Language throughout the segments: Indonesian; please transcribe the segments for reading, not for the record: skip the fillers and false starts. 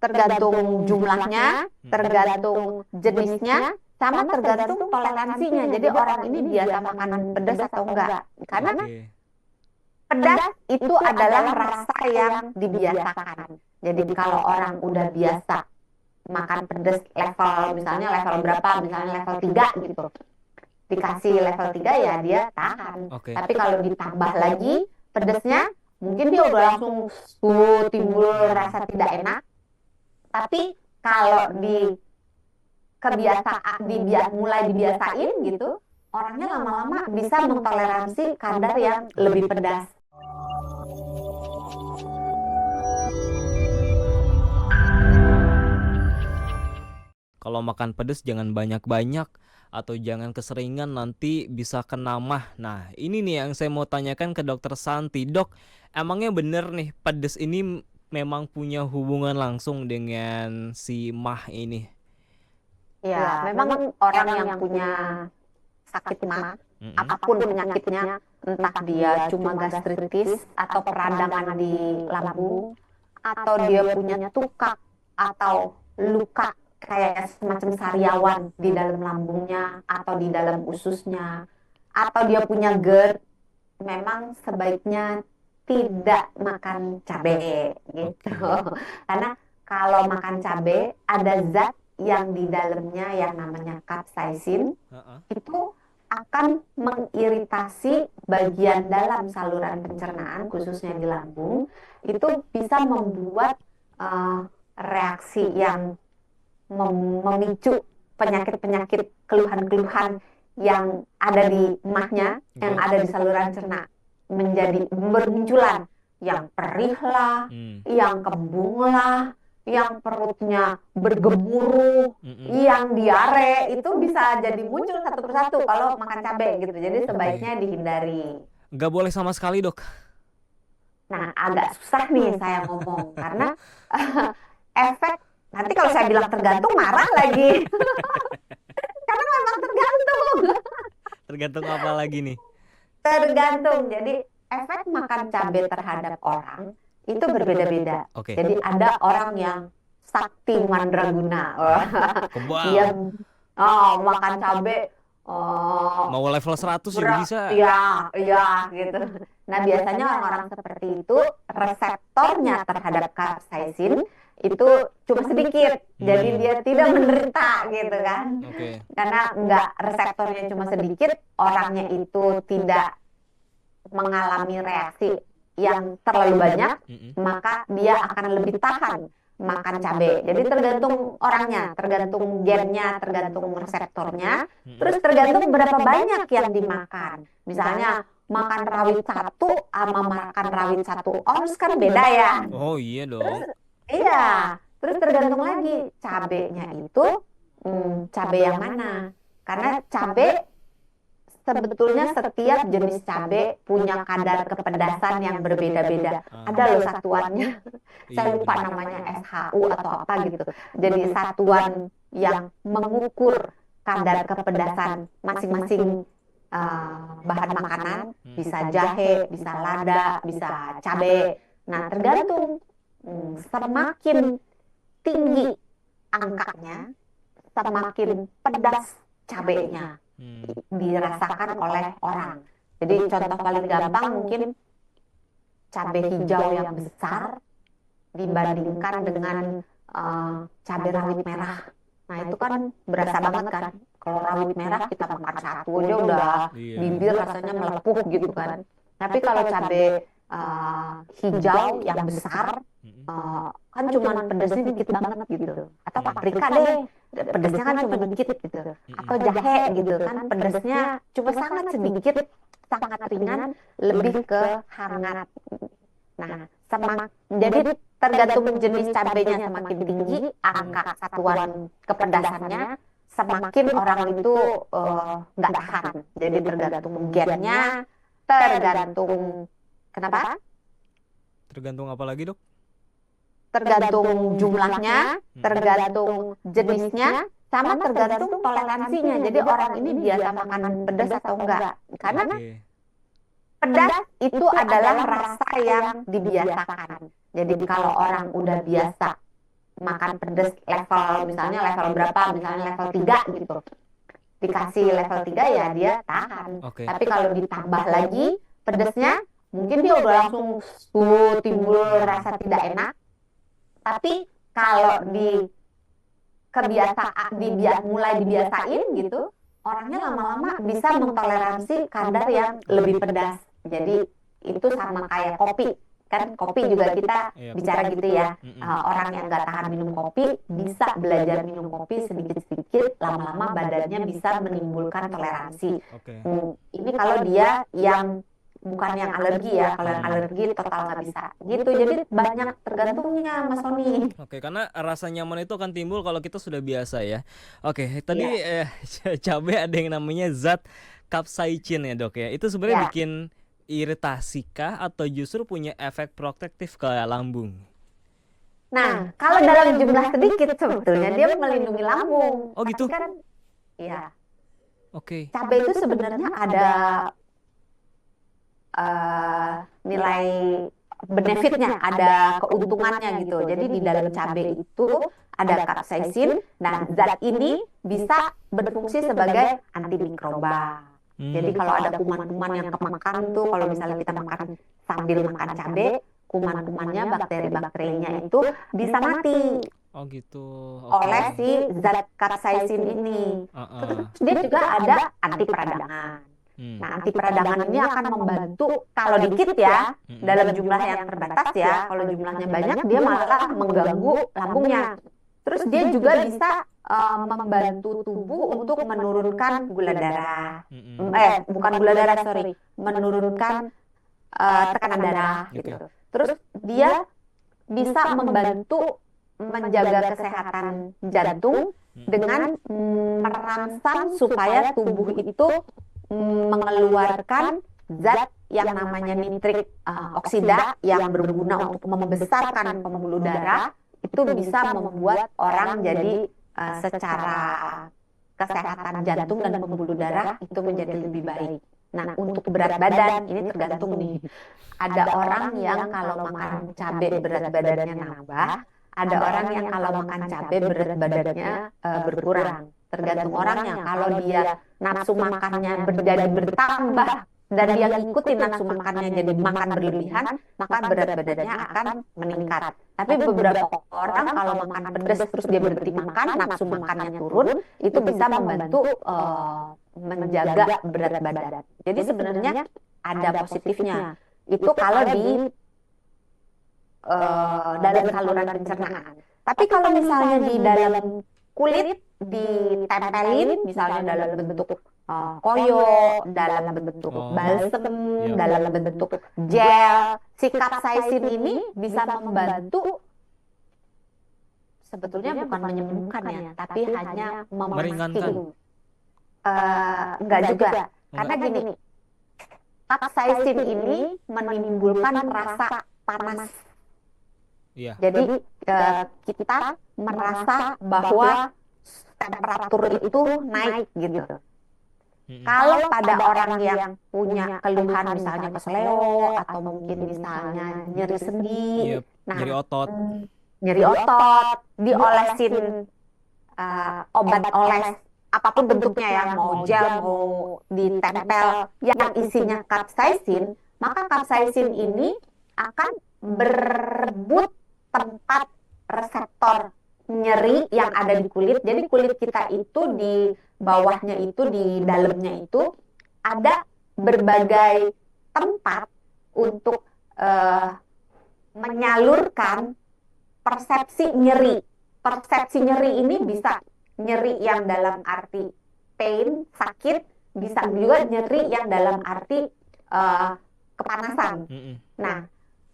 tergantung jumlahnya, tergantung jenisnya, sama tergantung toleransinya. Jadi orang ini biasa makan pedas atau enggak. Karena Oke. pedas itu adalah rasa yang dibiasakan. Jadi kalau orang udah biasa makan pedas level, misalnya level berapa, misalnya level 3 gitu. Dikasih level 3 ya dia tahan. Oke. Tapi kalau ditambah lagi pedasnya, mungkin dia udah langsung timbul rasa tidak enak. Tapi kalau mulai dibiasain gitu, orangnya lama-lama bisa mentoleransi kadar yang lebih pedas. Kalau makan pedas jangan banyak-banyak atau jangan keseringan, nanti bisa kena mah. Nah, ini nih yang saya mau tanyakan ke Dokter Santi. Dok, emangnya bener nih pedas ini memang punya hubungan langsung dengan si mah ini? Ya, memang orang yang punya sakit mah, Mm-mm. apapun penyakitnya, entah dia cuma gastritis atau peradangan di lambung, atau dia punya tukak atau luka kayak semacam sariawan di dalam lambungnya atau di dalam ususnya, atau dia punya GERD, memang sebaiknya tidak makan cabai gitu. Oke. Karena kalau makan cabai ada zat yang di dalamnya yang namanya capsaicin, Ha-ha. itu akan mengiritasi bagian dalam saluran pencernaan khususnya di lambung. Itu bisa membuat eh, reaksi yang memicu penyakit-penyakit, keluhan-keluhan yang ada di emahnya, yang Oke. ada di saluran cerna, menjadi bermunculan, yang perih lah, Hmm. yang kembung lah, yang perutnya bergemuruh, Mm-mm. yang diare, itu bisa jadi muncul satu persatu kalau makan cabai gitu. Jadi sebaiknya dihindari. Nggak boleh sama sekali, Dok. Nah, agak susah nih saya ngomong karena efek, nanti kalau saya bilang tergantung marah lagi. Karena memang tergantung. Tergantung apa lagi nih? Tergantung. Jadi efek makan cabai terhadap orang itu berbeda-beda. Oke. Jadi ada orang yang sakti mandraguna. Wah, dia Kebal. makan cabai oh, Mau level 100 juga bisa. ya, ya gitu. Nah, biasanya orang-orang seperti itu reseptornya terhadap capsaicin itu cuma sedikit. Jadi dia tidak menderita gitu kan. Oke. Karena enggak, reseptornya cuma sedikit, orangnya itu tidak mengalami reaksi yang terlalu banyak, Mm-mm. maka dia akan lebih tahan makan cabai. Jadi tergantung orangnya, tergantung gennya, tergantung reseptornya, terus tergantung berapa banyak yang dimakan. Misalnya makan rawit satu sama makan rawit 1 ons kan beda ya. Oh iya dong. Iya, terus tergantung lagi cabenya itu cabai yang mana. Karena cabai sebetulnya setiap jenis cabai punya kadar kepedasan yang berbeda-beda. Ada loh satuannya. Saya Iya lupa benar. namanya SHU atau apa gitu. Jadi satuan yang mengukur kadar kepedasan masing-masing bahan makanan, bisa jahe, bisa lada, bisa cabai. Nah, tergantung semakin tinggi angkanya, semakin pedas cabainya Hmm. dirasakan oleh orang. Jadi contoh paling gampang mungkin cabai hijau yang besar dibandingkan dengan cabai rawit merah. Nah, itu kan berasa banget kan. Kalau rawit merah kita makan satu aja udah Iya. bibir rasanya melepuh gitu kan. Tapi kalau cabai hijau yang besar Mm-mm. kan cuman pedasnya dikit banget gitu. Atau paprika deh, pedasnya kan cuma dikit gitu. Atau jahe gitu kan, pedasnya cuma sangat sedikit, sangat ringan, lebih ke hangat. Nah, jadi tergantung jenis cabainya semakin tinggi, angka satuan kepedasannya, semakin orang itu nggak tahan. Jadi tergantung gennya, tergantung kenapa? Tergantung apa lagi, Dok? Tergantung jumlahnya, tergantung jenisnya, sama tergantung toleransinya. Jadi orang ini biasa makan pedas atau enggak. Karena Oke. pedas itu adalah rasa yang dibiasakan. Jadi kalau orang udah biasa makan pedas level, misalnya level berapa, misalnya level 3 gitu. Dikasih level 3 ya dia tahan. Oke. Tapi kalau ditambah lagi pedasnya, mungkin dia udah langsung timbul rasa tidak enak. Tapi kalau mulai dibiasain gitu, orangnya lama-lama bisa mentoleransi kadar yang lebih pedas. Jadi itu sama kayak kopi. Kan kopi juga kita Iya. bicara gitu ya. Mm-mm. Orang yang nggak tahan minum kopi bisa belajar minum kopi sedikit-sedikit, lama-lama badannya bisa menimbulkan toleransi. Oke. Ini kalau dia yang bukan yang alergi ya, kalau yang alergi total nggak bisa. Gitu, jadi banyak tergantungnya Mas Sony. Oke, karena rasa nyaman itu akan timbul kalau kita sudah biasa ya. Oke, tadi Iya. cabai ada yang namanya zat capsaicin ya dok ya. Itu sebenarnya Ya. bikin iritasi kah atau justru punya efek protektif ke lambung? Nah, kalau dalam jumlah sedikit sebetulnya dia melindungi lambung. Oh gitu? Tapi kan, ya, Oke. cabai itu sebenarnya ada nilai benefitnya, ada keuntungannya gitu. Jadi di dalam cabai itu ada capsaicin. Nah, zat ini bisa berfungsi sebagai antimikroba. Jadi kalau ada kuman-kuman yang kemakan tuh, kalau misalnya kita makan sambil makan cabai, kuman-kumannya, bakteri-bakterinya itu bisa mati Oh gitu. oleh si zat capsaicin ini. Terus dia juga ada anti peradangan. Nah, anti peradangan ini akan membantu kalau dikit ya, dalam jumlah yang terbatas ya. Kalau jumlahnya banyak, dia malah mengganggu lambungnya. Terus dia juga bisa membantu tubuh untuk menurunkan gula darah. Bukan gula darah, sorry. Menurunkan tekanan darah gitu. Terus dia bisa membantu menjaga kesehatan jantung dengan merangsang supaya tubuh itu mengeluarkan zat yang namanya nitrik oksida yang berguna untuk membesarkan pembuluh darah. Itu bisa membuat orang jadi secara kesehatan jantung dan pembuluh darah itu menjadi lebih baik. Nah, untuk berat badan ini tergantung nih. Ada orang yang kalau makan cabai berat badannya nambah, ada orang yang kalau makan cabai berat badannya berkurang. Tergantung orangnya. Kalau dia nafsu makannya jadi bertambah dan dia ngikutin nafsu makannya jadi makan berlebihan, maka berat badannya akan meningkat. Tapi beberapa orang kalau makan pedas terus dia berhenti makan, nafsu makannya turun, itu bisa membantu menjaga berat badan. Jadi sebenarnya ada positifnya. Itu kalau di dalam saluran pencernaan. Tapi kalau misalnya di dalam kulit ditempelin, misalnya dalam bentuk koyo, dalam bentuk balsem, dalam bentuk gel, si capsaicin ini bisa membantu, sebetulnya bukan menyembuhkan ya, tapi hanya meringankan. Enggak juga, karena gini, capsaicin ini menimbulkan rasa panas. Iya. Jadi kita merasa bahwa temperatur itu naik gitu. Kalau pada orang yang punya keluhan misalnya keseleo atau mungkin misalnya nyeri sendi, nyeri otot, diolesin obat oles apapun bentuknya ya, mau gel, mau ditempel yang isinya capsaicin, maka capsaicin ini akan berebut tempat reseptor nyeri yang ada di kulit. Jadi kulit kita itu di bawahnya itu, di dalamnya itu ada berbagai tempat untuk menyalurkan persepsi nyeri. Persepsi nyeri ini bisa nyeri yang dalam arti pain, sakit, bisa juga nyeri yang dalam arti kepanasan. Nah,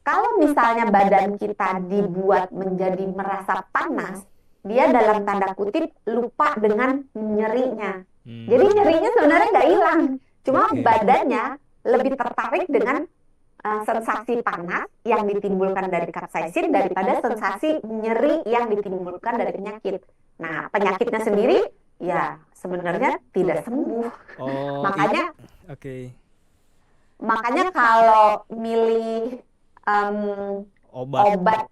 kalau misalnya badan kita dibuat menjadi merasa panas, dia dalam tanda kutip lupa dengan nyerinya. Jadi nyerinya sebenarnya nggak hilang, cuma badannya lebih tertarik dengan sensasi panas yang ditimbulkan dari capsaicin daripada sensasi nyeri yang ditimbulkan dari penyakit. Nah, penyakitnya sendiri ya sebenarnya tidak sembuh. Makanya, makanya kalau milih obat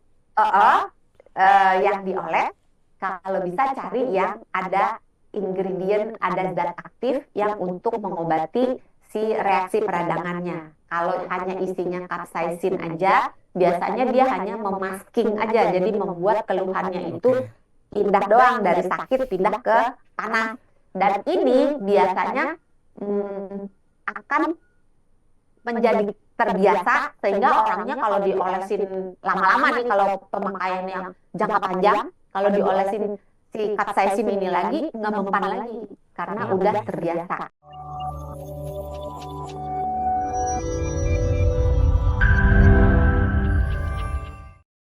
yang dioles, kalau bisa cari yang ada ingredient, ada zat aktif yang untuk mengobati si reaksi peradangannya. Kalau hanya isinya capsaicin aja, biasanya dia hanya memasking aja, jadi membuat keluhannya itu Oke. pindah doang, dari sakit pindah ke panas. Dan ini biasanya akan menjadi terbiasa, sehingga orangnya kalau diolesin lama-lama nih, kalau pemakaian yang jangka panjang, kalau diolesin si capsaicin ini lagi, nggak mempan lagi karena udah terbiasa.